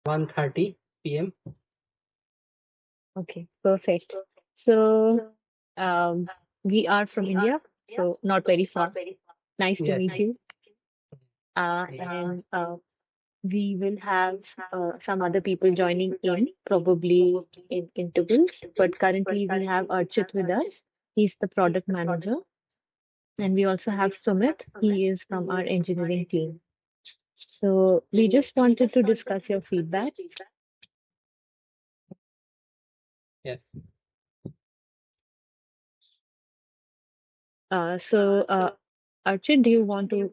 1:30 p.m. Okay, perfect. So, um, we are from India, so not very far. Nice to Yes. meet you. And we will have some other people joining in, probably in intervals. But currently, we have Archit with us. He's the product manager. And we also have Sumit. He is from our engineering team. So, we just wanted to discuss your feedback. Yes. So, Archit, do you want to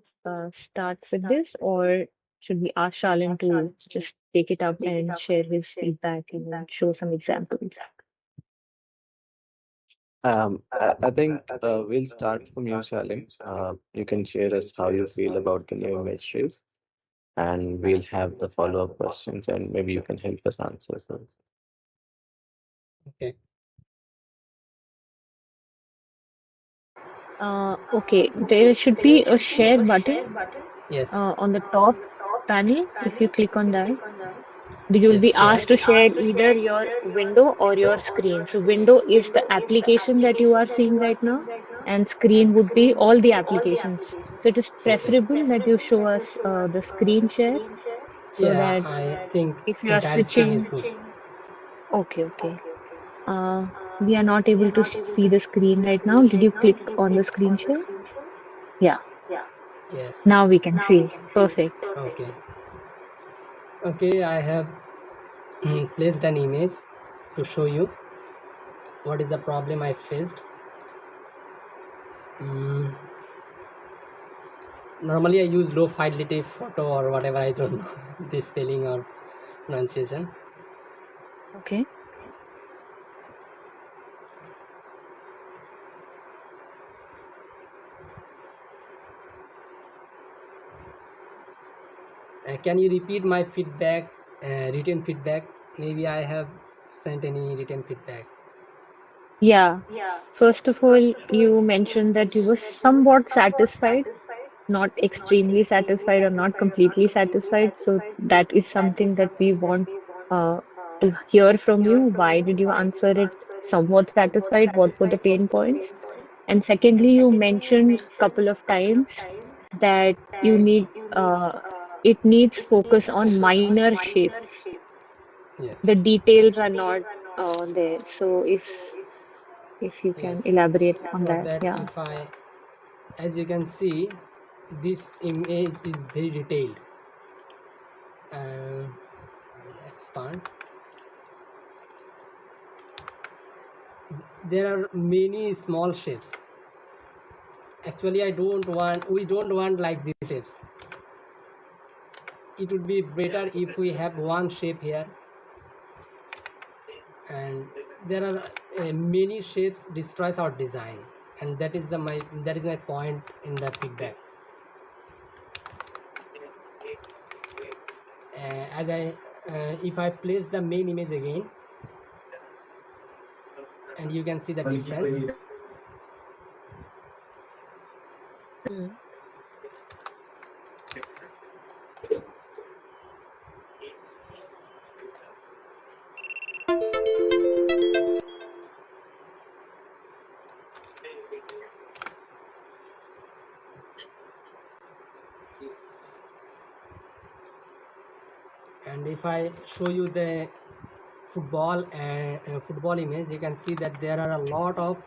start with this, or should we ask Shalan to just take it up and share his feedback and then show some examples? I think we'll start from you, Shalin. You can share us how you feel about the new image shapes, and we'll have the follow-up questions, and maybe you can help us answer. So, Okay. Okay, there should be a share button Yes. on the top panel. If you click on that, you will be Yes. Share. asked to share either your window or your screen. So, window is the application that you are seeing right now, and screen would be all the applications. So, it is Okay. preferable that you show us the screen share so Yeah, that I think if you are entire screen is switching, good. okay, okay. Uh, we are not able to see the screen right now. Did you click on the screen share? Yeah, Yes. now we can see. Perfect. Okay. Okay, I have placed an image to show you what is the problem I faced. Mm, Normally I use low fidelity photo or whatever, I don't know the spelling or pronunciation. Okay. Can you repeat my feedback, written feedback? Maybe I have sent any written feedback. Yeah. First of all, you mentioned that you were somewhat satisfied, not extremely satisfied or not completely satisfied. So that is something that we want uh, to hear from you. Why did you answer it somewhat satisfied? What were the pain points? And secondly, you mentioned a couple of times that you need it needs focus on minor shapes. Yes. The details are not there. So if you can Yes. elaborate on For that, that, yeah. if I, as you can see, this image is very detailed. Uh, Expand. There are many small shapes. Actually, we don't want like these shapes. It would be better if we have one shape here, and there are many shapes destroys our design, and that is my point in the feedback. As I If I place the main image again, and you can see the difference. Mm. And if I show you the football image, you can see that there are a lot of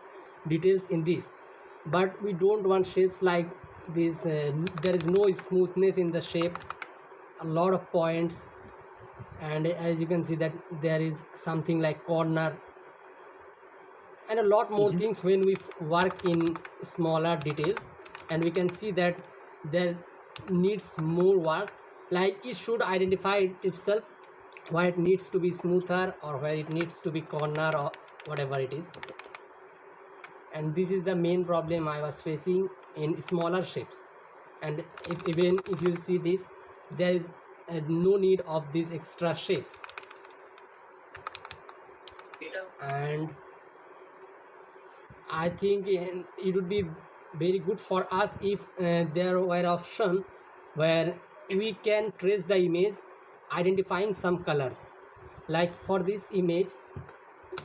details in this, but we don't want shapes like this. There is no smoothness in the shape, a lot of points, and as you can see that there is something like corner and a lot more things when we work in smaller details, and we can see that there needs more work, like it should identify itself why it needs to be smoother or where it needs to be corner or whatever it is. And this is the main problem I was facing in smaller shapes. And if you see this, there is no need of these extra shapes. And I think it would be very good for us if there were option where we can trace the image identifying some colors. Like for this image,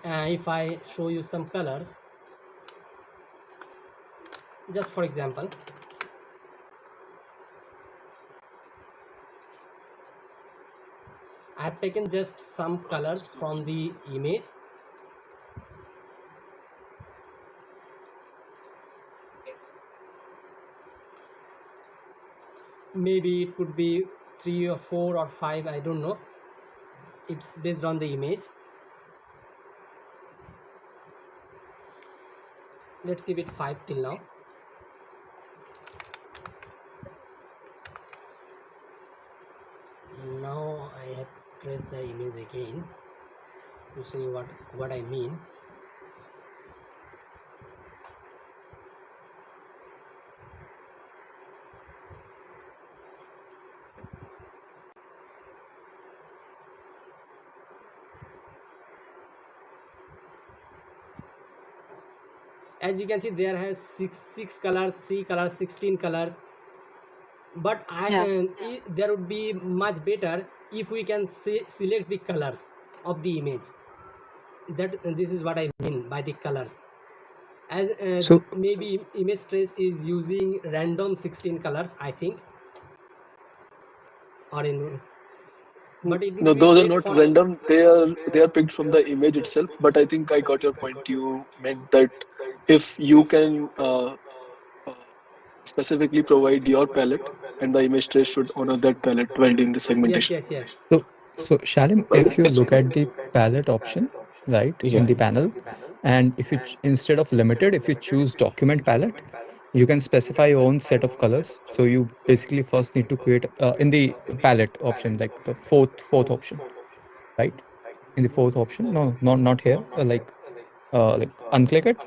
if I show you some colors, just for example, I have taken just some colors from the image. Maybe it could be 3 or 4 or 5, I don't know. It's based on the image. Let's give it 5 till now. Now I have traced the image again to see what I mean. As you can see, there has six colors, 3 colors, 16 colors. But Yeah. there would be much better if we can select the colors of the image. That this is what I mean by the colors. As So maybe image trace is using random 16 colors, I think, or in. But it no, would be those are great not for. random. They are picked from the image itself. But I think I got your point. You meant that if you can uh, specifically provide your palette, and the image trace should honor that palette while doing the Yes, segmentation. yes, yes. So Shalim, if you look at the palette option, right, in Yeah. the panel, and if you instead of limited, if you choose document palette, you can specify your own set of colors. So you basically first need to create in the palette option, like the fourth option, right? In the fourth option, no, not here. Like unclick it.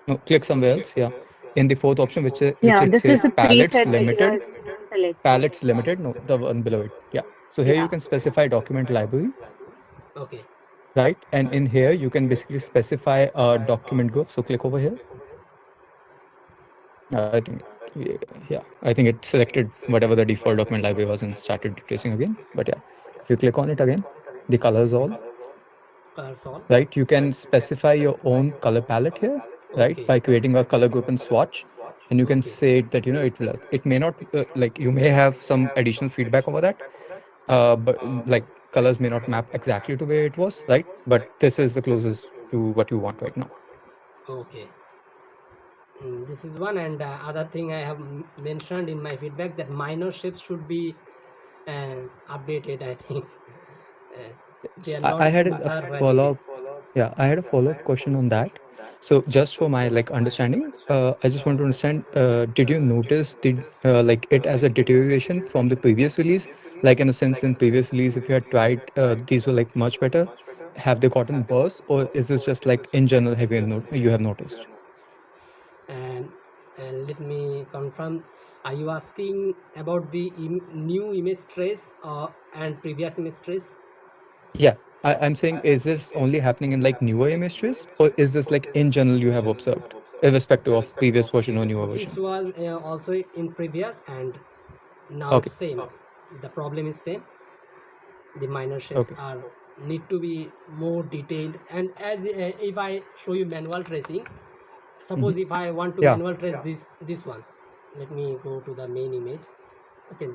No, click somewhere Okay. else. Yeah, in the fourth option, which Yeah, it this is says the palettes preset that you limited. are selecting. Palettes limited. No, the one below it. Yeah. So here you Yeah. can specify document library, Okay. right? And in here, you can basically specify a document group. So click over here. I think, yeah, I think it selected whatever the default document library was and started replacing again. But yeah, if you click on it again, the colors all, Colors all. right? You can specify your own color palette here, right? Okay. By creating a color group and swatch. And you can Okay. say that, it may not, like, you may have some additional feedback over that. But like colors may not map exactly to where it was, right? But this is the closest to what you want right now. Okay. This is one, and other thing I have mentioned in my feedback, that minor shapes should be updated, I think. uh, they So are I not had smoother a when needed. follow-up. Yeah, I had a follow-up question on that. So just for my like understanding, I just want to understand, did you notice like it as a deterioration from the previous release? Like in a sense, in previous release, if you had tried, these were like much better. Have they gotten worse, or is this just like in general you have noticed? And let me confirm, are you asking about the new image trace and previous image trace? Yeah, I'm saying, is this only happening in like newer image trace, or is this like in general you have observed, irrespective of previous version or newer This version? was also in previous, and now Okay, it's same. The problem is same. The minor shapes okay. are need to be more detailed, and as if I show you manual tracing, Hmm. suppose if I want to Yeah. manual trace this one, let me go to the main image. Okay,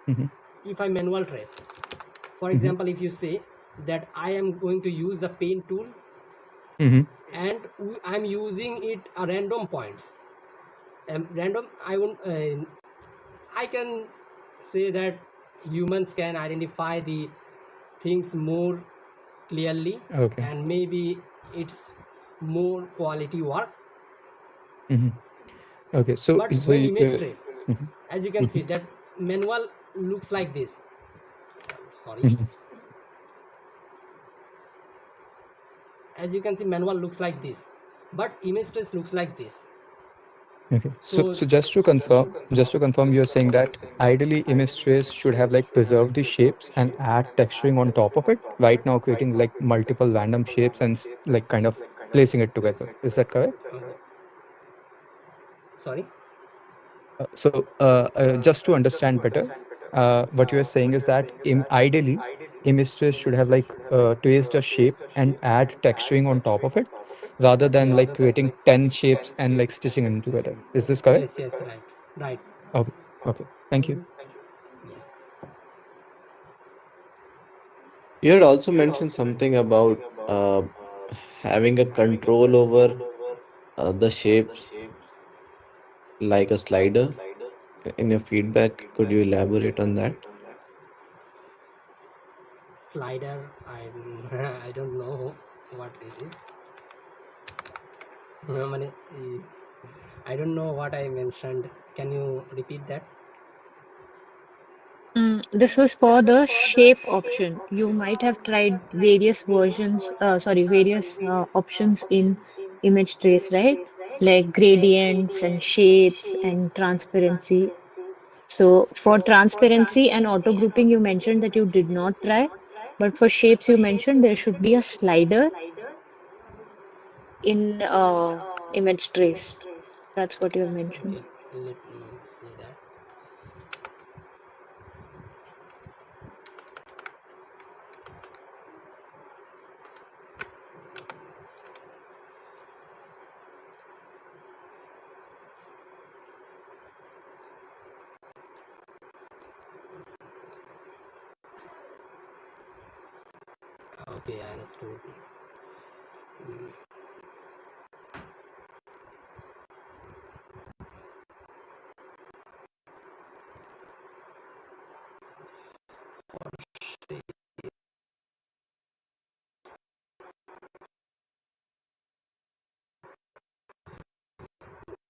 Hmm. if I manual trace, for Hmm. example, if you say that I am going to use the pen tool, Hmm. and I'm using it random points, random, I won't I can say that humans can identify the things more clearly, Okay. and maybe it's more quality work. Hmm. Okay. So, But when image trace, mhm, as you can see, mhm, that manual looks like this. Sorry, mhm. as you can see, manual looks like this, but image trace looks like this. Okay. So, So just to confirm, you're saying that ideally image trace should have like preserved the shapes and add texturing on top of it. Right now, creating like multiple random shapes and like kind of placing it together. Is that correct? sorry. So, just to understand better. what you are saying is that ideally image trace should have like traced a shape and add texturing on top of it rather than like creating 10 shapes and like stitching them together. Is this correct? Yes, yes, right, right. Okay. Okay. Thank you. Yeah. You had also mentioned something about having a control over the shapes like a slider in your feedback. Could you elaborate on that? Slider, I I don't know what it is. মানে, I don't know what I mentioned. Can you repeat that? This was for the shape option. You might have tried various versions, various options in image trace, right? Like gradients and shapes and transparency. So for transparency and auto grouping, you mentioned that you did not try, but for shapes, you mentioned there should be a slider in image trace. That's what you have mentioned. Okay, let me see that. Okay, I understood.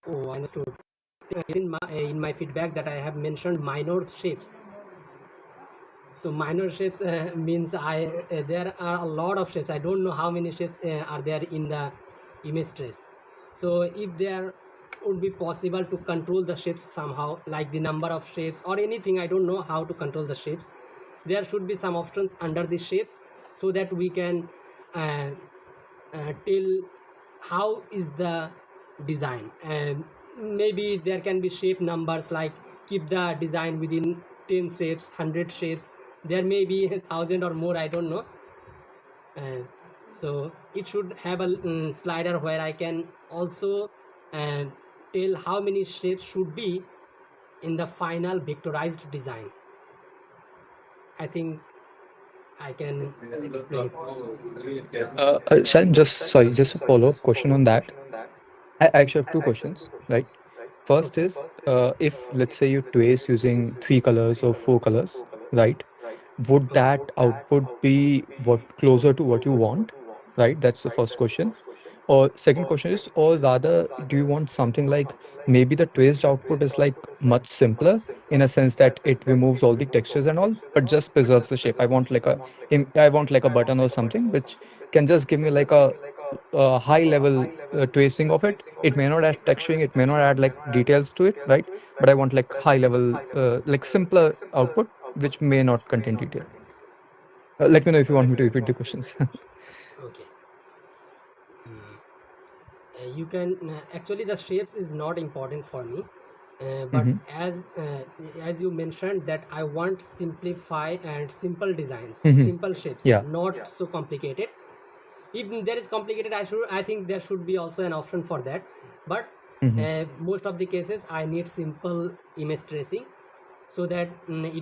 Oh, I understood. In my feedback that I have mentioned minor shapes. So minor shapes means there are a lot of shapes. I don't know how many shapes are there in the image trace. So if there would be possible to control the shapes somehow, like the number of shapes or anything, I don't know how to control the shapes. There should be some options under the shapes so that we can uh, tell how is the design, and maybe there can be shape numbers like keep the design within 10 shapes, 100 shapes. There may be 1,000 or more, I don't know. uh, so it should have a slider where I can also uh, tell how many shapes should be in the final vectorized design. I think I can explain. Shan, just a follow-up question on that. I actually have two questions, right? First Okay. is, if let's say you trace using three colors or four colors, right? Would Okay. that output be what closer to what you want, right? That's the first question. Or second question is, or rather, do you want something like maybe the traced output is like much simpler in a sense that it removes all the textures and all, but just preserves the shape. I want like a button or something which can just give me like a high level tracing of it. It may not add texturing, it may not add like details to it, right? But I want like high level, like simpler output, which may not contain detail. Let me know if you want me to repeat the questions. Okay. You can actually the shapes is not important for me, but Hmm. as you mentioned that I want simplify and simple designs, Hmm. simple shapes, Yeah. not so complicated. If there is complicated, I think there should be also an option for that. But Hmm. most of the cases I need simple image tracing so that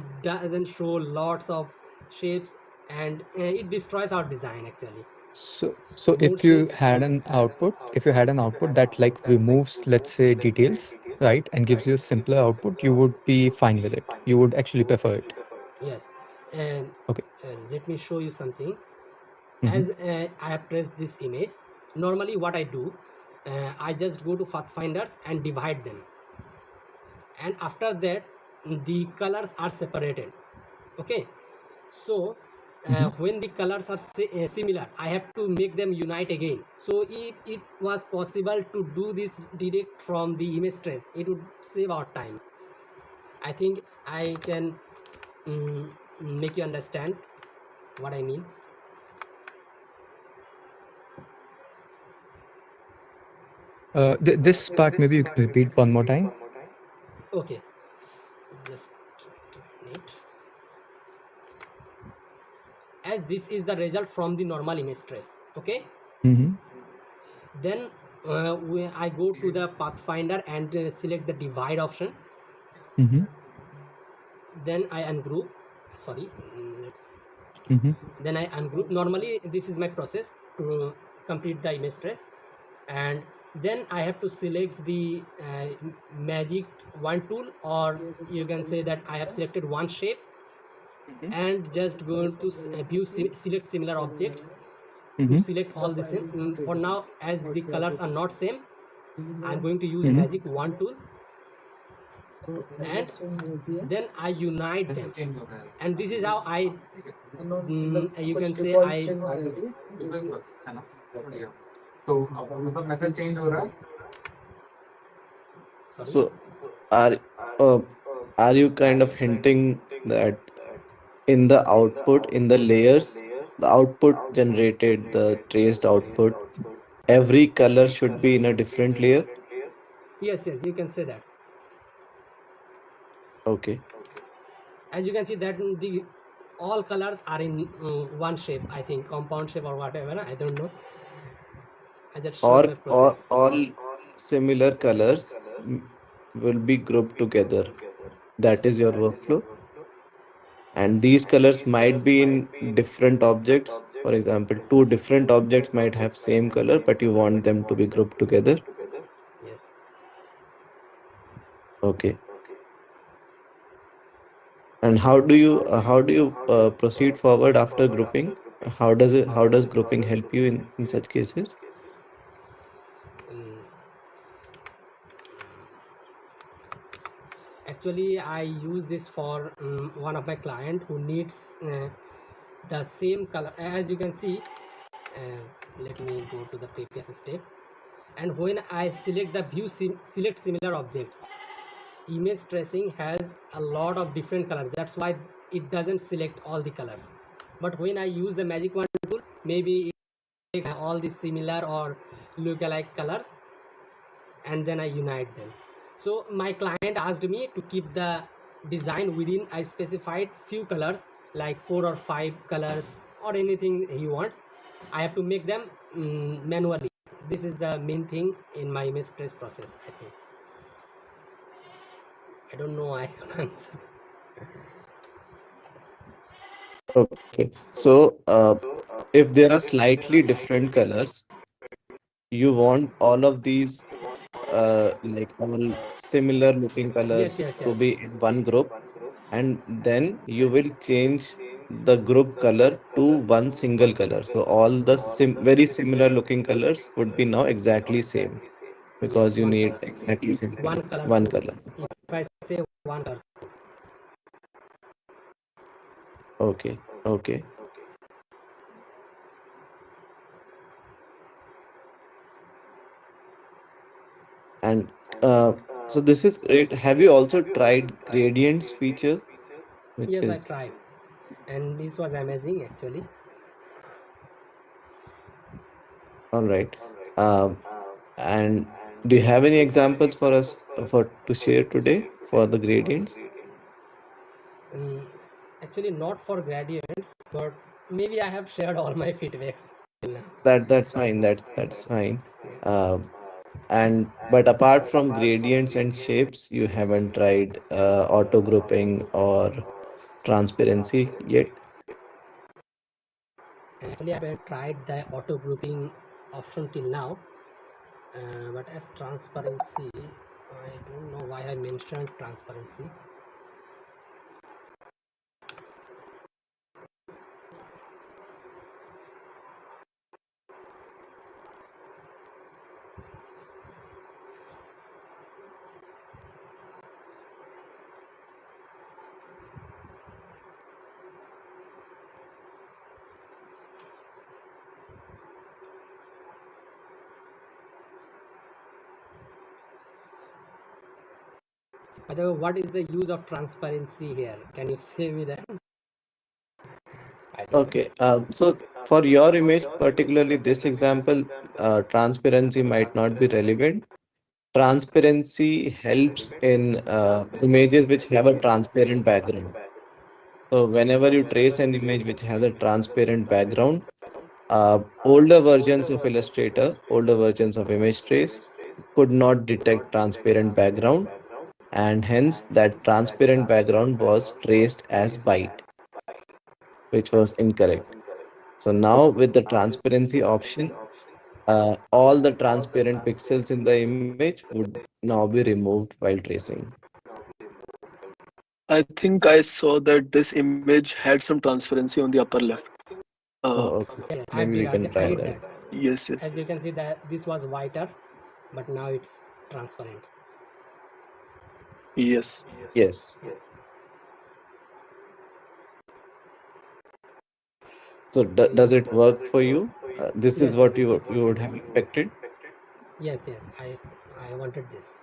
it doesn't show lots of shapes, and it destroys our design actually. So More shapes. if you had an output that like removes, let's say, details, right, and gives you a simpler output, you would be fine with it. You would actually prefer it. Yes, and Okay. let me show you something. Hmm. As I have traced this image, normally what I do, I just go to pathfinders and divide them, and after that the colors are separated. Okay, so Hmm. when the colors are similar, I have to make them unite again. So if it was possible to do this direct from the image trace, it would save our time. I think I can mm, make you understand what I mean. This part maybe you can repeat one more time. Okay, just wait, as this is the result from the normal image trace. Okay, Mm-hmm. then I go to the pathfinder and select the divide option. Mm-hmm. Then I ungroup, sorry, let's Mm-hmm. then I ungroup. Normally this is my process to complete the image trace, and then I have to select the magic one tool, or you can say that I have selected one shape Mm-hmm. and just go to view select similar objects to Mm-hmm. select all the same. For now, as the colors are not same, I'm going to use Mm-hmm. magic one tool, and then I unite them, and this is how I you can say I sorry. So are uh, are you kind of hinting that in the output, in the layers, the output generated, the traced output, every color should be in a different layer? Yes, yes, you can say that. Okay. As you can see that the all colors are in one shape, I think compound shape or whatever, I don't know. I just showed my Or process. all similar colors will be grouped together. That Yes, is your workflow. And these colors might be in different objects. For example, two different objects might have same color, but you want them to be grouped together. yes. Okay. And how do you proceed forward after grouping? How does grouping help you in such cases? Mm, actually I use this for one of my client who needs the same color. As you can see, let me go to the previous step, and when I select the view select similar objects, image tracing has a lot of different colors, that's why it doesn't select all the colors. But when I use the magic wand tool, maybe it takes all the similar or look-alike colors, and then I unite them. So my client asked me to keep the design within a specified few colors, like 4 or 5 colors or anything he wants. I have to make them manually. This is the main thing in my image trace process, I think. I don't know I can answer. Okay. So if there are slightly different colors, you want all of these like all similar looking Yes, colors yes, to yes. be in one group, and then you will change the group color to one single color. So all the very similar looking colors would be now exactly same because Yes, you one need color. exactly same One colors, color one code. color. If I say one color. Okay, okay. And so this is great. Have you also tried gradients feature, which Yes, I is tried. And this was amazing actually. all right? Um, and do you have any examples for us for to share today for the gradients? Mm, actually, not for gradients, but maybe I have shared all my feedbacks till now. That's fine. That's fine. Yes. Um, and but apart from gradients and shapes, you haven't tried auto grouping or transparency yet. Actually, I haven't tried the auto grouping option till now. But as transparency, I don't know why I mentioned transparency. By the way, what is the use of transparency here? Can you say me that? I don't know. Okay. So for your image, particularly this example, transparency might not be relevant. Transparency helps in images which have a transparent background. So whenever you trace an image which has a transparent background, older versions of Illustrator, older versions of Image Trace could not detect transparent background, and hence that transparent background was traced as byte, which was incorrect. So now with the transparency option, all the transparent pixels in the image would now be removed while tracing. I think I saw that this image had some transparency on the upper left. Uh, Oh, okay. Yeah, Maybe we can I try did that. that. yes, yes. As you can see that this was whiter, but now it's transparent. Yes. Yes. So does it work for you? This is Yes, what yes, you would have expected. yes, yes. I wanted this.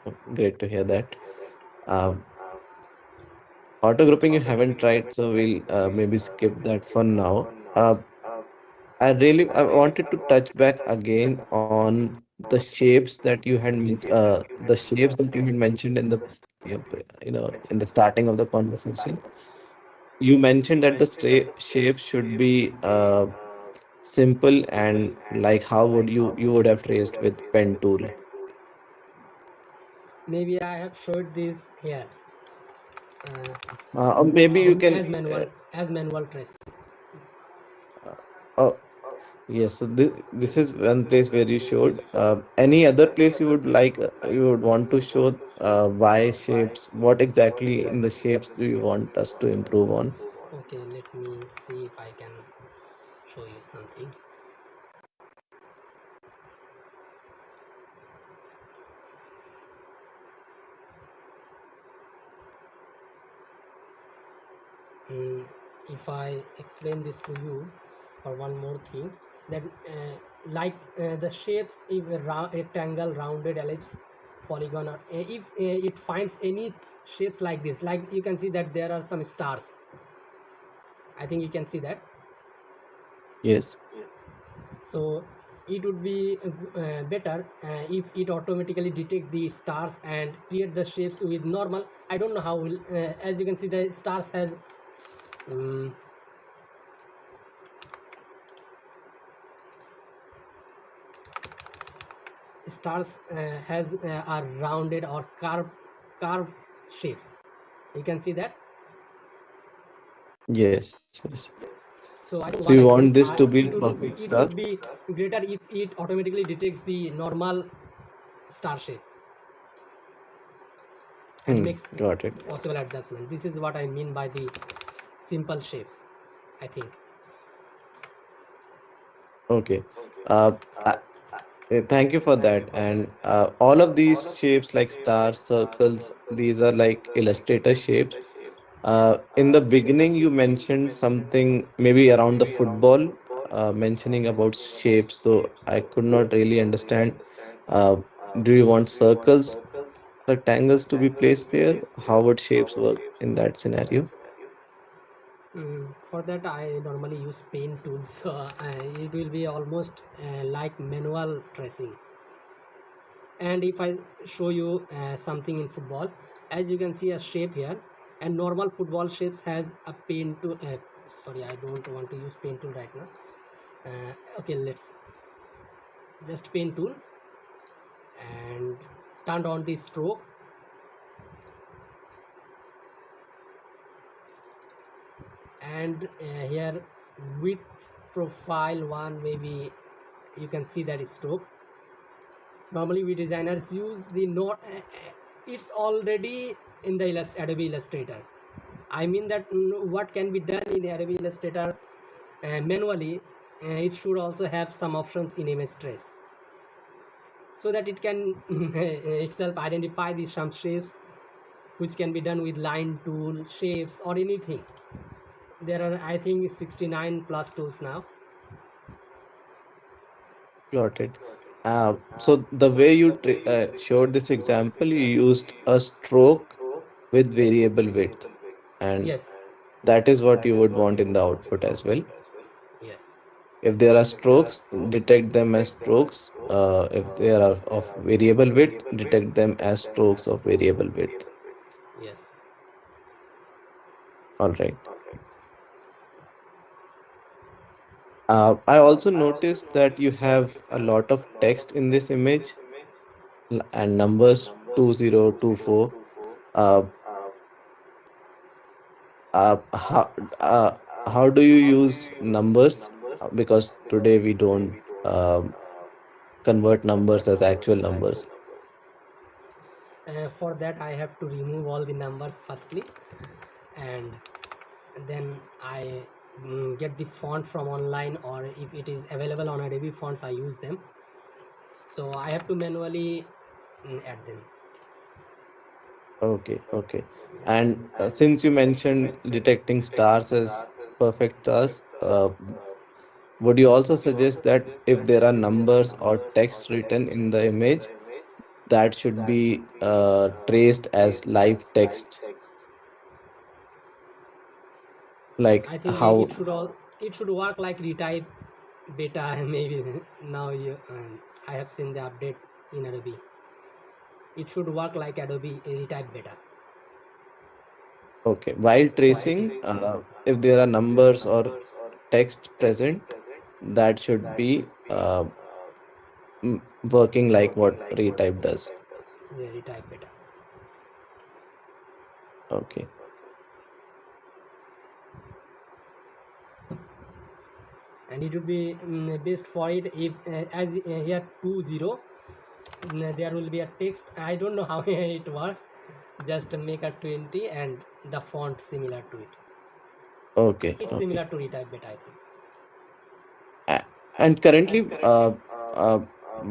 Oh, great to hear that. Um, Auto grouping you haven't tried, so we'll maybe skip that for now. I wanted to touch back again on the shapes that you had the shapes that you had mentioned in the in the starting of the conversation. You mentioned that the shape should be simple and like how would you would have traced with pen tool. Maybe I have showed this here uh, Or maybe you can as manual trace. uh, oh yes, so this is one place where you showed. Any other place you would like you would want to show why shapes? What exactly in the shapes do you want us to improve on? Okay, let me see if I can show you something. Mm, if I explain this to you, or one more thing, that the shapes, if a rectangle, rounded, ellipse, polygon, or if it finds any shapes like this, like you can see that there are some stars. I think you can see that. Yes. So it would be better if it automatically detect the stars and create the shapes with normal. I don't know how will as you can see the stars has um, stars are rounded or curved shapes. You can see that. Yes. Yes. So I think So you what I want means, this to be perfect it star? would be greater if it automatically detects the normal star shape and Hmm. makes Got it. possible adjustment. This is what I mean by the simple shapes, I think. Okay. Uh, Thank you for that. And all of these shapes like stars, circles, these are like illustrator shapes. Yes. In the beginning, you mentioned something maybe around the football, mentioning about shapes. So I could not really understand. Uh, do you want circles, rectangles to be placed there? How would shapes work in that scenario? For that I normally use pen tools, so it will be almost like manual tracing. And if I show you something in football, as you can see a shape here, and normal football shapes has a pen tool. Sorry, I don't want to use pen tool right now. Okay, let's just pen tool and turn on the stroke, and here width profile one, maybe you can see that stroke. Normally we designers use the not it's already in the Adobe Illustrator. I mean that what can be done in Adobe Illustrator manually, it should also have some options in image trace, so that it can itself identify these some shapes which can be done with line tool, shapes, or anything. There are, I think, 69 plus tools now. Got it. So the way you showed this example, you used a stroke with variable width, and Yes, that is what you would want in the output as well. yes, If there are strokes, detect them as strokes. If they are of variable width, detect them as strokes of variable width. yes. All right. I also noticed that you have a lot of text in this image and numbers 2024. Uh, how how do you use numbers? Because today we don't convert numbers as actual numbers. For that I have to remove all the numbers firstly, and then I get the font from online, or if it is available on Adobe fonts I use them. So I have to manually add them. Okay, okay. Yes. And since you mentioned detecting stars as perfect stars, would you also suggest that if there are numbers or text written in the image, that should be traced as live text? Like I think how? it should work like retype beta maybe. Now I have seen the update in Adobe. It should work like Adobe retype beta. Okay, while So I think tracing, if there are numbers or text present, that should be working like what retype does. yeah, retype beta. Okay. And it would be best for it if as here 20 there will be a text. I don't know how it works. Just make a 20 and the font similar to it. Okay, It's okay. similar to retype beta, I think. A- And currently, uh,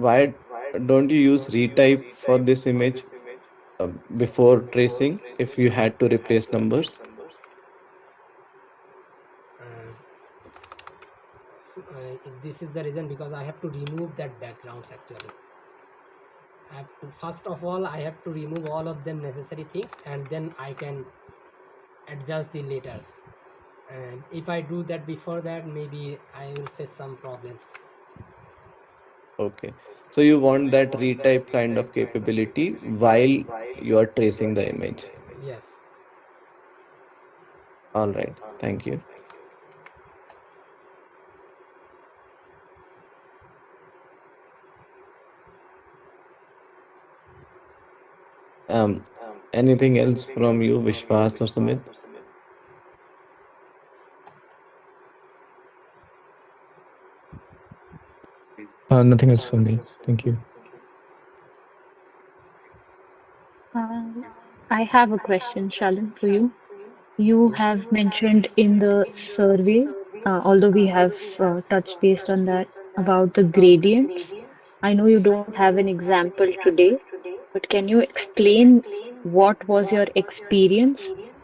why don't you use retype for this image before tracing if you had to replace numbers? uh, this is the reason, because I have to remove that backgrounds actually. I have to, first of all I have to remove all of them necessary things, and then I can adjust the letters. And if I do that before that, maybe I will face some problems. Okay. So you want that retype kind of capability while you are tracing the image. Yes. All right. Thank you. Um, Anything else from you, Vishwas or Sumit? Nothing else from me. Thank you. Um, I have a question, Shalin, for you. You Yes. have mentioned in the survey, although we have touched based on that, about the gradients. I know you don't have an example today, but can you explain what was your experience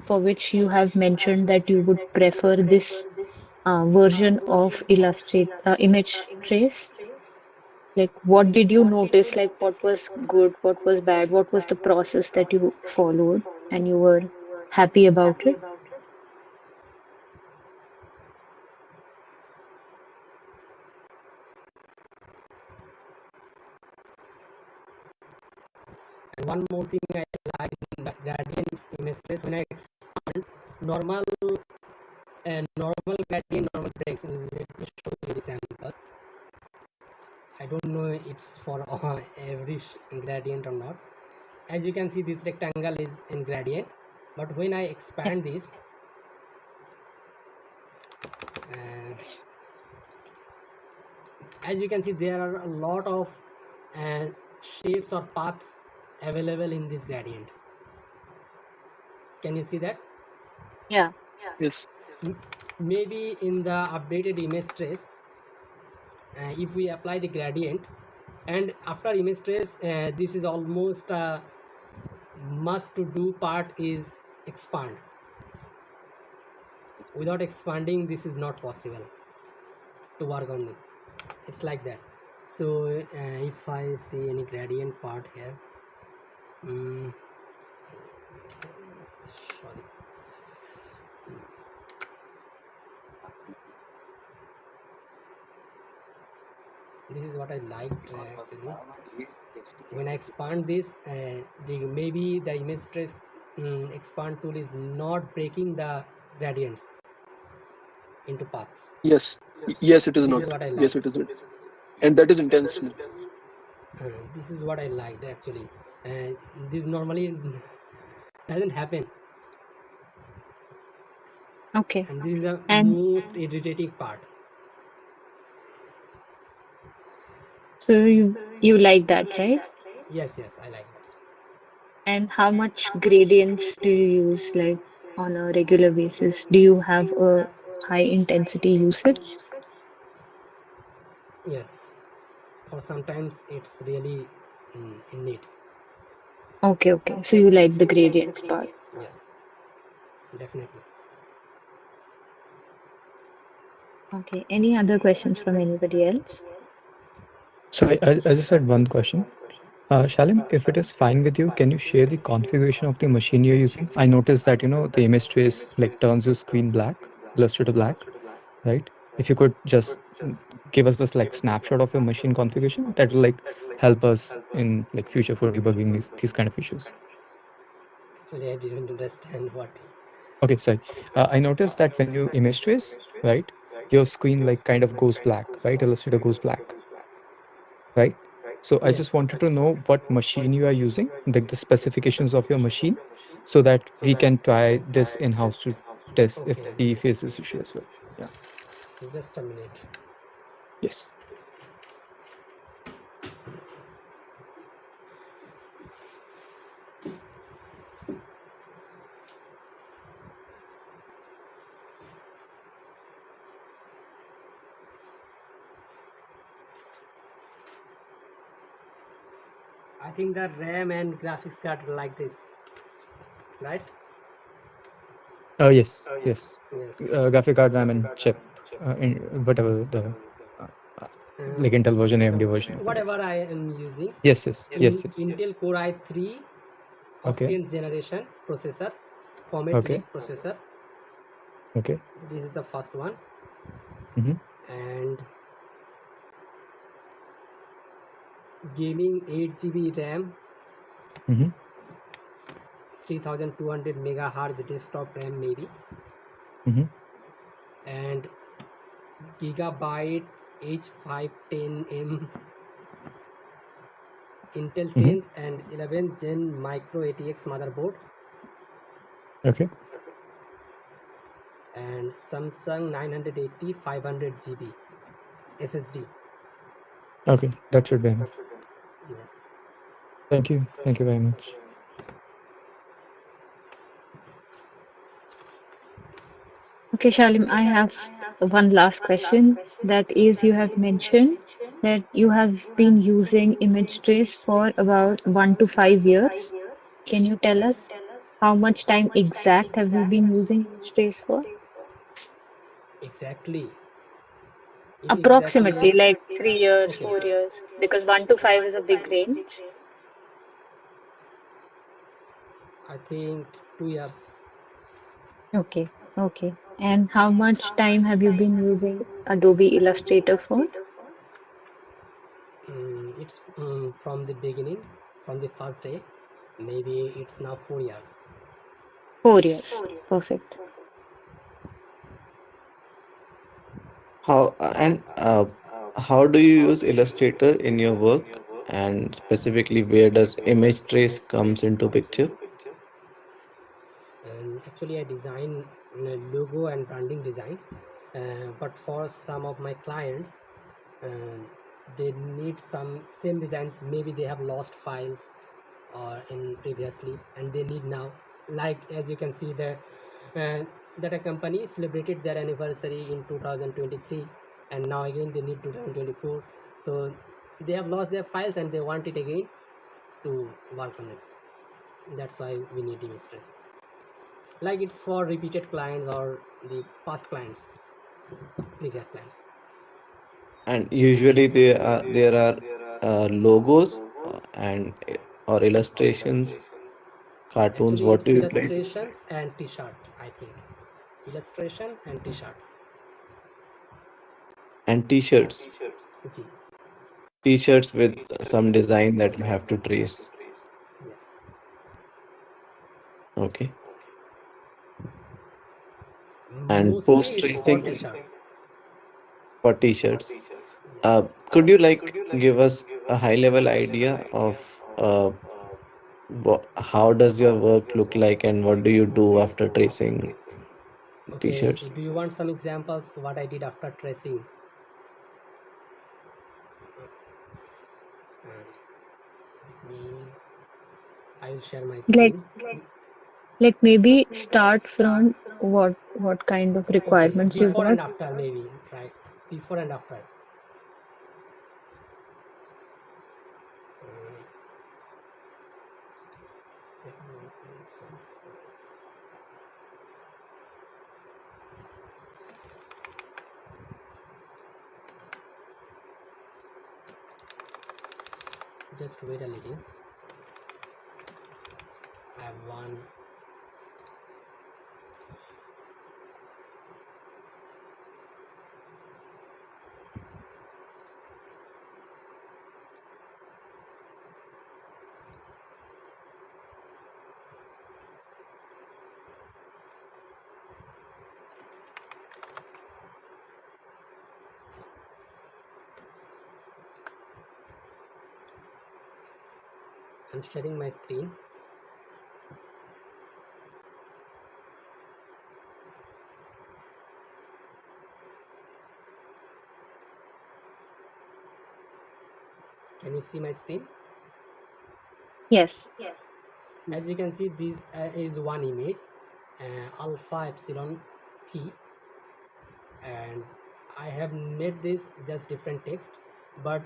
for which you have mentioned that you would prefer this version of Illustrate image trace? Like, what did you notice? Like, what was good, what was bad, what was the process that you followed, and you were happy about it? And one more thing I like in the gradients image trace, when I expand normal normal gradient, normal breaks. Let me show you the sample. I don't know it's for every gradient or not. As you can see, this rectangle is in gradient, but when I Yeah. expand this, uh, as you can see, there are a lot of uh, shapes or paths available in this gradient. Can you see that? Yeah. Yes. Maybe in the updated image trace, if we apply the gradient, and after image trace, this is almost must to do part is expand. Without expanding, this is not possible to work on it. It's like that. So if I see any gradient part here, mm, sorry, this is what I liked actually. When I expand this, the maybe the image trace expand tool is not breaking the gradients into paths. Yes. Yes, it is This not. is what I Yes, like. it is. And that is intentional. This is what I liked actually. This normally doesn't happen, Okay. and this is the And most irritating part. so you like that, right? Yes, I like that. And how much gradients do you use like on a regular basis? Do you have a high intensity usage? Yes, for sometimes it's really in need. Okay, okay. So you like the gradients part. Yes, definitely. Okay. Any other questions from anybody else? So I just had one question. Shalim, if it is fine with you, can you share the configuration of the machine you're using? I noticed that, the image trace like turns your screen black, Illustrator black, right? If you could just give us this like snapshot of your machine configuration, that will like help us in like future for debugging these kind of issues. Actually, I didn't understand what. Okay, sorry. I noticed that when you image trace, right, your screen like kind of goes black, right? Illustrator goes black, right? So I just Yes. wanted to know what machine you are using, like the specifications of your machine, so that we can try this in-house to test if Okay. we face this issue as well. Yeah. Just a minute. Yes. I think the RAM and graphics card are like this, right? Yes. Yes. Yes. Graphic card, RAM, and chip, in whatever the uh, uh, like Intel version, AMD version of it Whatever is. I am using, Yes. Yes. Yes. Yes. Intel Core i3 of Okay. 10th generation processor, Comet Okay. Lake processor. Okay. This is the first one, Mm-hmm. and gaming 8 GB RAM, Mm-hmm. 3200 megahertz desktop RAM maybe, Mm-hmm. and gigabyte H510M Intel Mm-hmm. 10th and 11th Gen Micro ATX motherboard, Okay. and Samsung 980 500 GB SSD. Okay. That should be enough. Yes. Thank you. Thank you very much. Okay, Shalim, I have one last question. That is, you have mentioned that you have been using image trace for about 1 to 5 years. Can you tell Yes. us how much time exact have you been using image trace for? Exactly. It exactly. Approximately like 3 years, Okay. 4 years, because 1 to 5 is a big range. I think 2 years. Okay, okay. And how much time have you been using Adobe Illustrator for? It's from the beginning, from the first day. Maybe it's now 4 years. 4 years. Perfect. How and how do you use Illustrator in your work? And specifically, where does image trace comes into picture? And actually, I design logo and branding designs, but for some of my clients, uh, they need some same designs. Maybe they have lost files or in previously, and they need now. Like as you can see there, uh, that a company celebrated their anniversary in 2023, and now again they need 2024. So they have lost their files and they want it again to work on it. That's why we need image trace. Like it's for repeated clients or the past clients, previous clients. And usually there are logos and or illustrations, cartoons. Actually What it's do you place? illustrations and t-shirt, I think. Illustration and t-shirt. And t-shirts, G. t-shirts with some design that you have to trace. Yes. Okay. And Mostly post it's for tracing t-shirts. for t-shirts. Yes. Could you like give us a high level idea of how does your work look like and what do you do after tracing Okay, t-shirts? do you want some examples what I did after tracing? Me, I will share my Let screen. maybe start from what kind of Okay, requirements you before got. and after maybe, right? Before and after. Just wait a little. I have one. I'm sharing my screen. Can you see my screen? Yes. As you can see, this is one image, alpha epsilon p, and I have made this just different text, but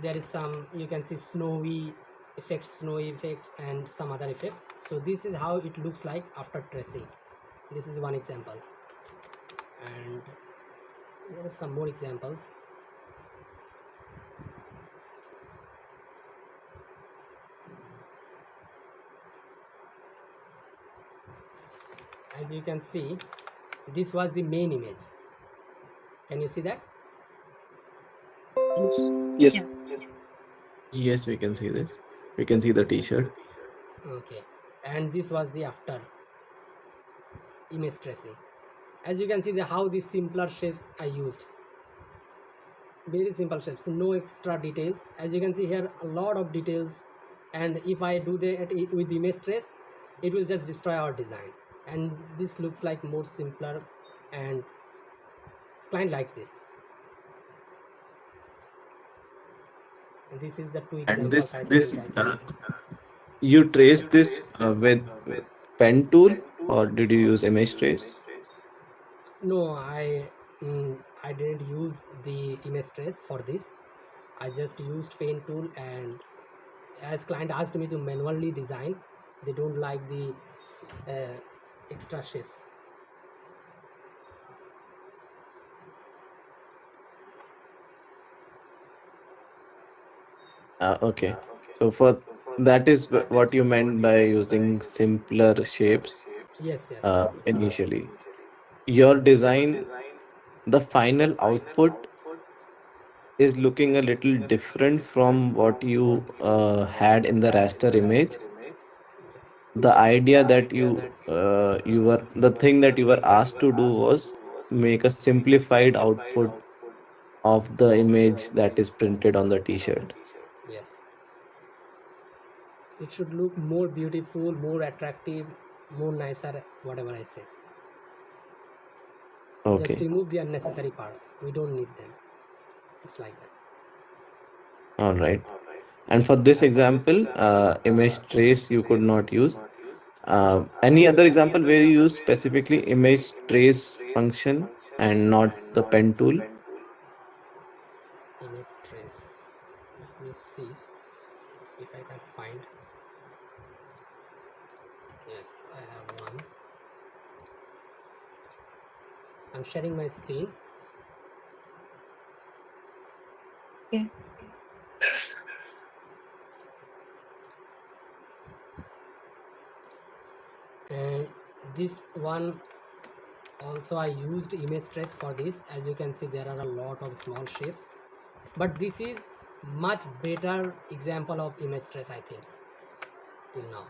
there is some, you can see snowy effects and some other effects. So this is how it looks like after tracing. This is one example, and there are some more examples. As you can see, this was the main image. Can you see that? Yes. Yes. Yes, we can see this. We can see the t-shirt. Okay, and this was the after image tracing. As you can see, the how these simpler shapes I used, very simple shapes, no extra details. As you can see here, a lot of details, and if I do that with image trace, it will just destroy our design, and this looks like more simpler, and client likes this. And this is the two And examples this I did this with iPad. you trace this with pen tool or did you use image trace? No, I didn't use the image trace for this. I just used paint tool, and as client asked me to manually design, they don't like the uh, extra shapes. Okay. So for that is what you meant by using simpler shapes Yes, yes. initially. Your design, the final output is looking a little different from what you had in the raster image. The idea that you were the thing that you were asked to do was make a simplified output of the image that is printed on the t-shirt. Yes, it should look more beautiful, more attractive, more nicer, whatever I say. Just Okay. remove the unnecessary parts, we don't need them. It's like that. All right. And for this example, image trace you could not use. Yes. Any other example where you use specifically image trace function and not the pen tool? Image trace, let me see if I can find. Yes, I have one. I'm sharing my screen. Okay. And this one also I used image trace for this. As you can see, there are a lot of small shapes, but this is much better example of image trace, I think, till now.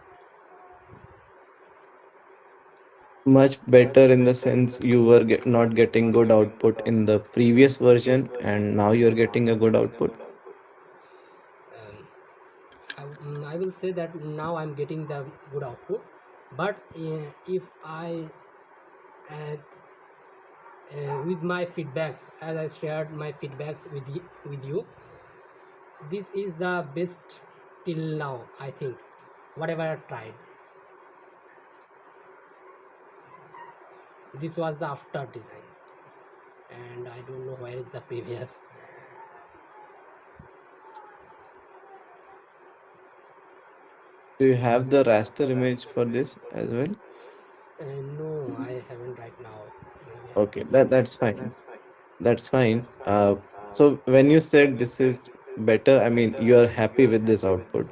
Much better in the sense you were not getting good output in the previous version, and now you're getting a good output. um, I will say that now I'm getting the good output, but if I uh, with my feedbacks, as I shared my feedbacks with you, this is the best till now, I think, whatever I tried. This was the after design, and I don't know where is the previous. Do you have the raster image for this as well? No, I haven't right now. Maybe I Okay, have to that's find. fine. That's fine. So when you said this is better, I mean you are happy with this output.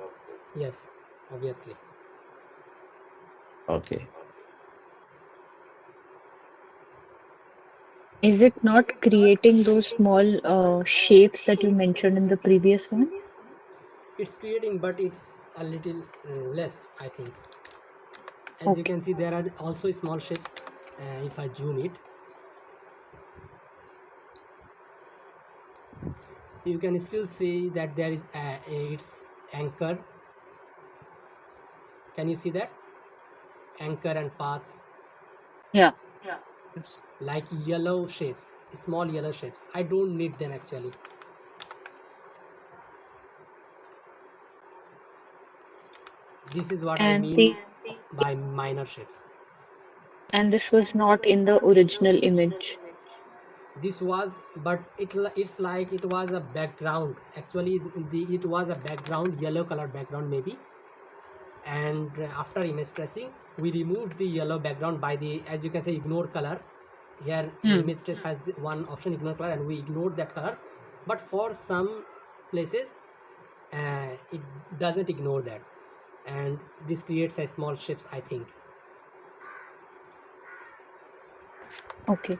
Yes, obviously. Okay. Is it not creating those small shapes that you mentioned in the previous one? It's creating, but it's a little less, I think. As you Okay. can see, there are also small shapes. If I zoom it, you can still see that there is its anchor. Can you see that anchor and paths, Yeah. Yes. like yellow shapes, small yellow shapes? I don't need them actually. This is what I And mean by minor shapes. this was not in the original image. This was, but it's like it was a background actually. It was a background, yellow color background maybe, and after image tracing we removed the yellow background by the, as you can say, ignore color. Here Hmm. image trace has the one option, ignore color, and we ignored that color. But for some places it doesn't ignore that, and this creates a small shapes, I think. Okay.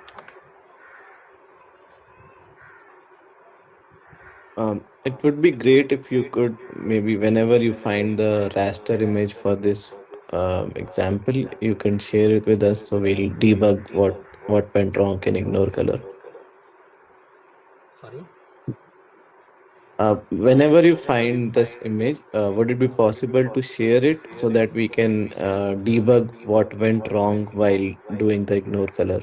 It would be great if you could maybe whenever you find the raster image for this example, you can share it with us so we'll debug what went wrong in ignore color. Sorry. Whenever you find this image, would it be possible to share it so that we can debug what went wrong while doing the ignore color?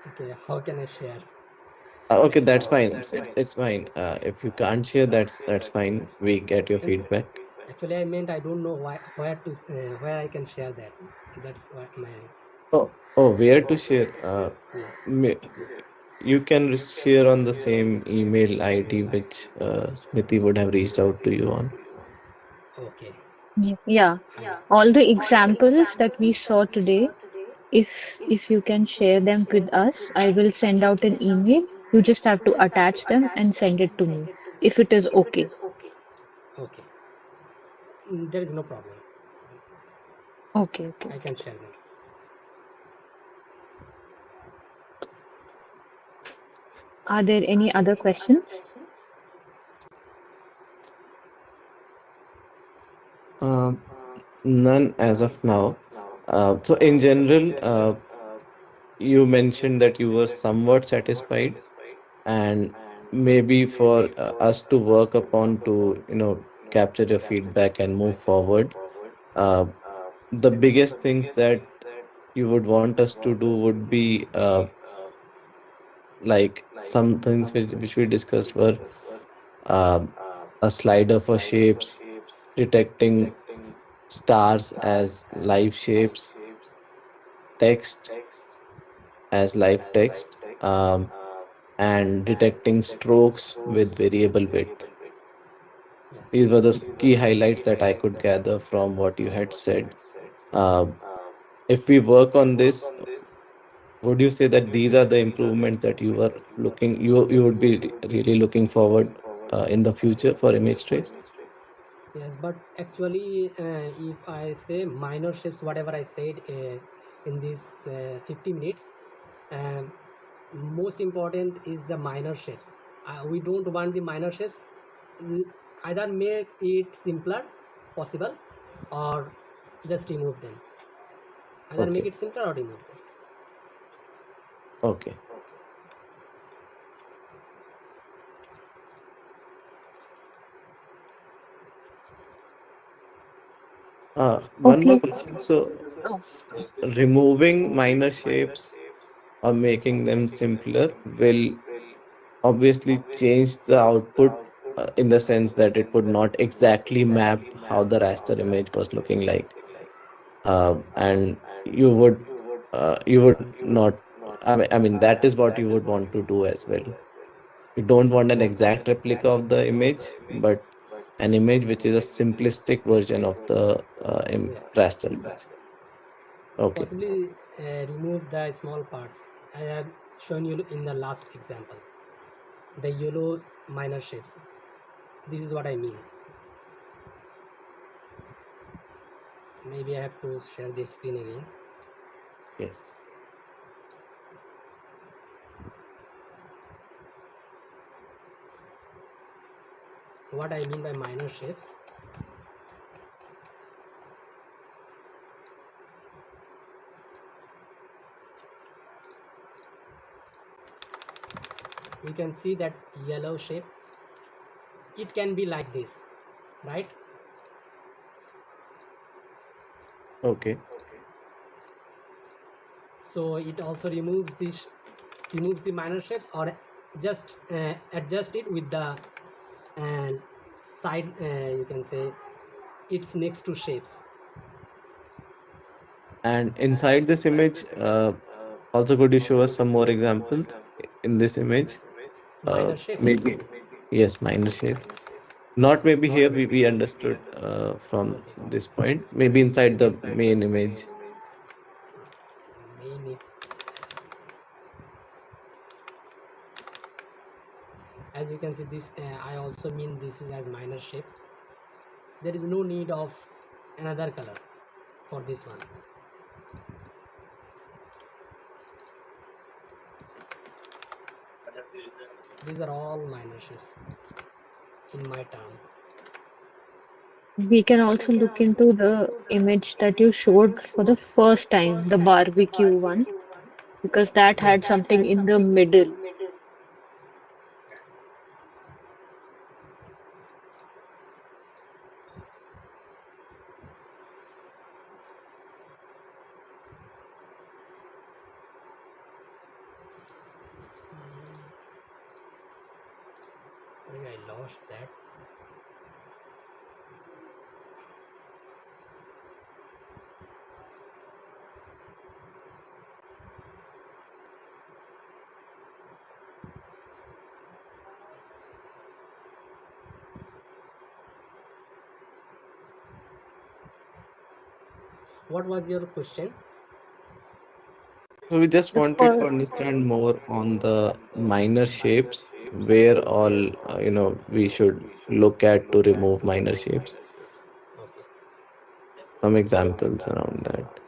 Okay, how can I share? Okay, that's fine. It's fine. If you can't share, that's fine. We get your And feedback. actually I meant I don't know where I can share that. That's what my. Oh, where to share? Yes. May, you can share on the same email ID which Smriti would have reached out to you on. Okay. Yeah. I. All the examples that we saw today, if if you can share them with us, I will send out an email. You just have to attach them and send it to me if it is okay. Okay. There is no problem. Okay, okay, I okay. can share them. Are there any other questions? Um, None as of now. So in general, you mentioned that you were somewhat satisfied, and maybe for us to work upon to, capture your feedback and move forward. Uh, the biggest things that you would want us to do would be like some things which we discussed were um a slider for shapes, detecting stars as live shapes, text as live text, and detecting strokes with variable width. Yes. These were the key highlights that I could gather from what you had said. Uh, if we work on this, would you say that these are the improvements that you would be really looking forward in the future for image trace? Yes, but actually, if I say minor shifts, whatever I said in this 50 minutes, um, most important is the minor shapes. We don't want the minor shapes. N- Either make it simpler, possible, or just remove them. Either make Okay. it simpler or remove them. Okay. One more Okay. question. So, Oh, removing minor shapes or making them simpler will obviously change the output in the sense that it would not exactly map how the raster image was looking like. And you would not. I mean that is what you would want to do as well. You don't want an exact replica of the image, but an image which is a simplistic version of the Yes. raster image. Okay. Possibly remove the small parts. I have shown you in the last example. The yellow minor shapes. This is what I mean. Maybe I have to share this screen again. Yes. What I mean by minor shapes, you can see that yellow shape. It can be like this, right? Okay. So it also removes this, removes the minor shapes, or just adjust it with the side. You can say it's next to shapes. And inside this image, also could you show us some more examples in this image? Minor shapes. Maybe, yes, minor shapes. Not maybe here we understood from Okay. this point. Maybe inside the main image. Main, as you can see this, I also mean this is as minor shape. There is no need of another color for this one. These are all minor shapes in my term. we can also look into the image that you showed for the first time, the barbecue one, because that had Yes. something in the middle. Sorry, I lost that. What was your question? So we just The wanted to first, understand more on the minor shapes, where all we should look at to remove minor shapes. Okay. Some examples around that.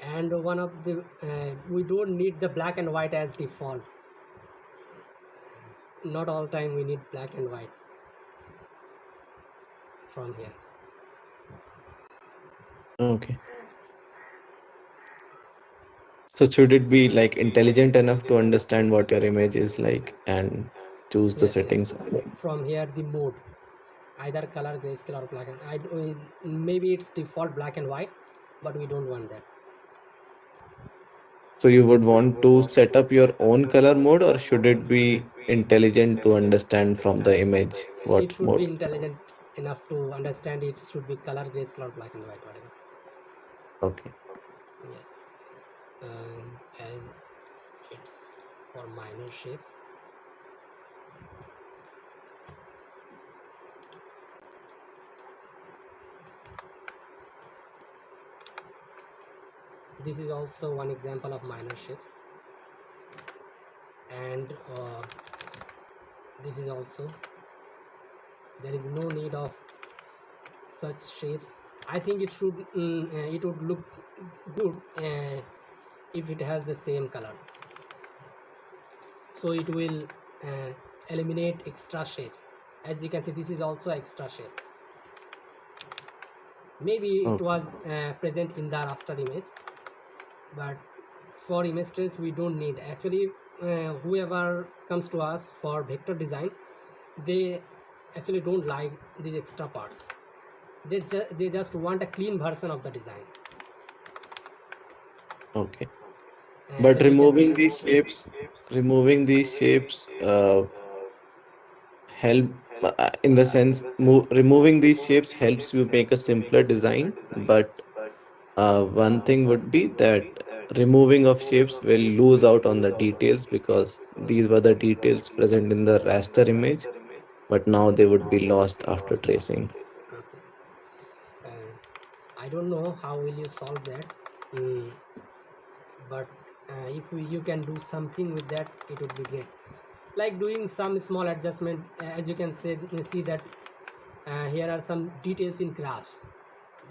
And one of the we don't need the black and white as default. Not all time we need black and white from here. Okay. So should it be like intelligent enough to understand what your image is like and choose the Yes, yes. settings? From here the mode, either color, grayscale, or black and maybe it's default black and white, but we don't want that. So you would want to set up your own color mode, or should it be intelligent to understand from the image It what should be mode? intelligent enough to understand it should be color, grayscale, or black and white, whatever. Okay. Yes. As it's for minor shapes. This is also one example of minor shapes, and this is also, there is no need of such shapes. I think it would look good if it has the same color, so it will eliminate extra shapes. As you can see, this is also extra shape. Maybe it Okay. was present in the raster image, but for image trace we don't need. Actually, whoever comes to us for vector design, they actually don't like these extra parts. They just want a clean version of the design. Okay. But As you can see, removing these shapes help in the sense removing these shapes helps you make a simpler design. But one thing would be that removing of shapes will lose out on the details because these were the details present in the raster image, but now they would be lost after tracing. okay. I don't know how will you solve that, mm, but if you can do something with that, it would be great. Like doing some small adjustment. As you can see that here are some details in grass.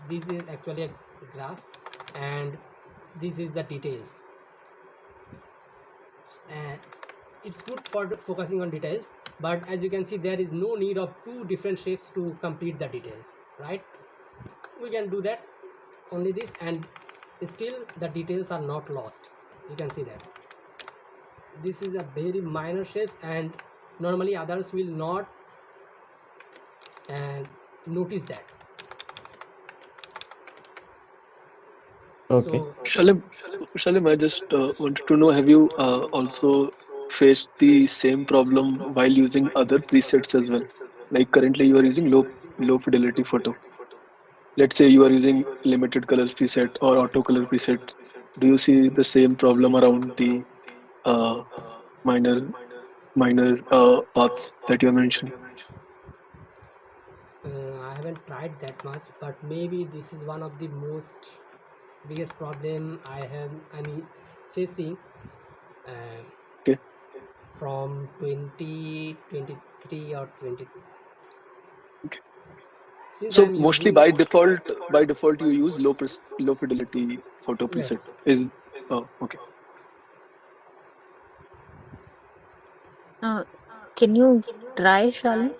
This is actually a grass, and this is the details. uh, it's good for focusing on details, but as you can see, there is no need of two different shapes to complete the details, right? We can do that, only this, and still the details are not lost. You can see that this is a very minor shapes, and normally others will not uh, notice that. Okay. So Shalim, I just wanted to know, have you also faced the same problem while using other presets as well? Like currently you are using low fidelity photo. Let's say you are using limited colors preset or auto color preset. Do you see the same problem around the uh, minor paths that you are mentioning? I haven't tried that much, but maybe this is one of the most biggest problem I'm facing uh, Okay. from 2023 or 20, since So I'm mostly using. by default you use low fidelity photo preset. Yes. Is okay. Uh, can you try, Shalim?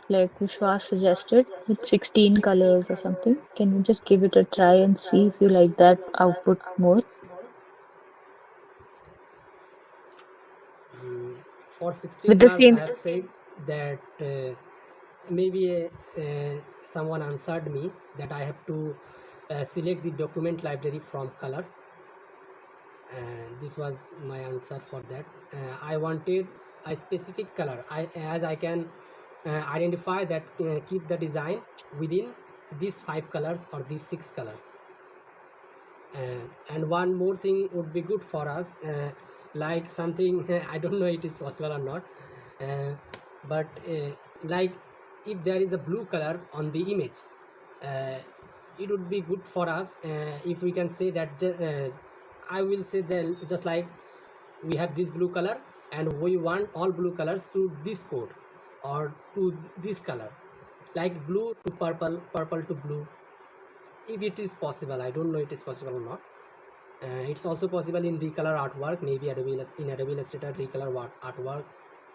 Like Vishwas suggested, with 16 colors or something. Can you just give it a try and see if you like that output more? For 16 With the colors, I same, have said that maybe someone answered me that I have to select the document library from color, and this was my answer for that. I wanted a specific color, as I can identify that, keep the design within these 5 colors or these 6 colors. And one more thing would be good for us, like something I don't know it is possible or not, uh, but like if there is a blue color on the image, uh, it would be good for us if we can say that I will say that just like we have this blue color and we want all blue colors to this code or to this color, like blue to purple, purple to blue. If it is possible, I don't know it is possible or not. It's also possible in recolor artwork, maybe in Adobe Illustrator recolor artwork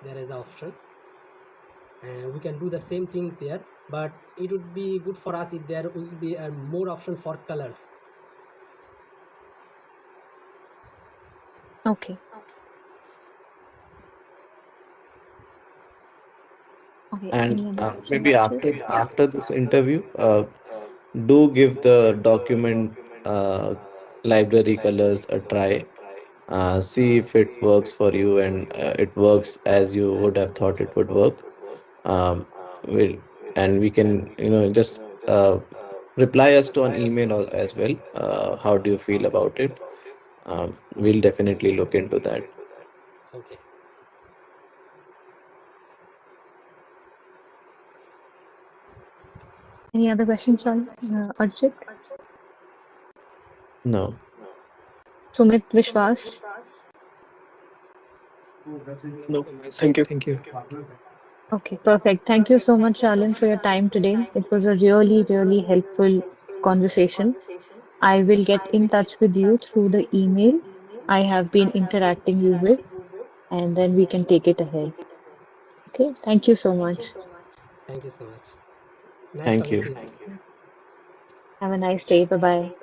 there is an option. We can do the same thing there, but it would be good for us if there would be a more option for colors. okay, okay. And Any other maybe questions, Sid? after this interview, do give the document library colors a try. See if it works for you and it works as you would have thought it would work. Um, we'll, and we can, just reply us to an email as well. How do you feel about it? We'll definitely look into that. Okay. Any other questions, Shalim? Archit? No. Sumit Vishwas? No, thank you. Thank you. Okay, perfect. Thank you so much, Alan, for your time today. It was a really, really helpful conversation. I will get in touch with you through the email I have been interacting you with, and then we can take it ahead. Okay, thank you so much. Thank you so much. Nice Thank talking to you. you. Have a nice day. Bye bye.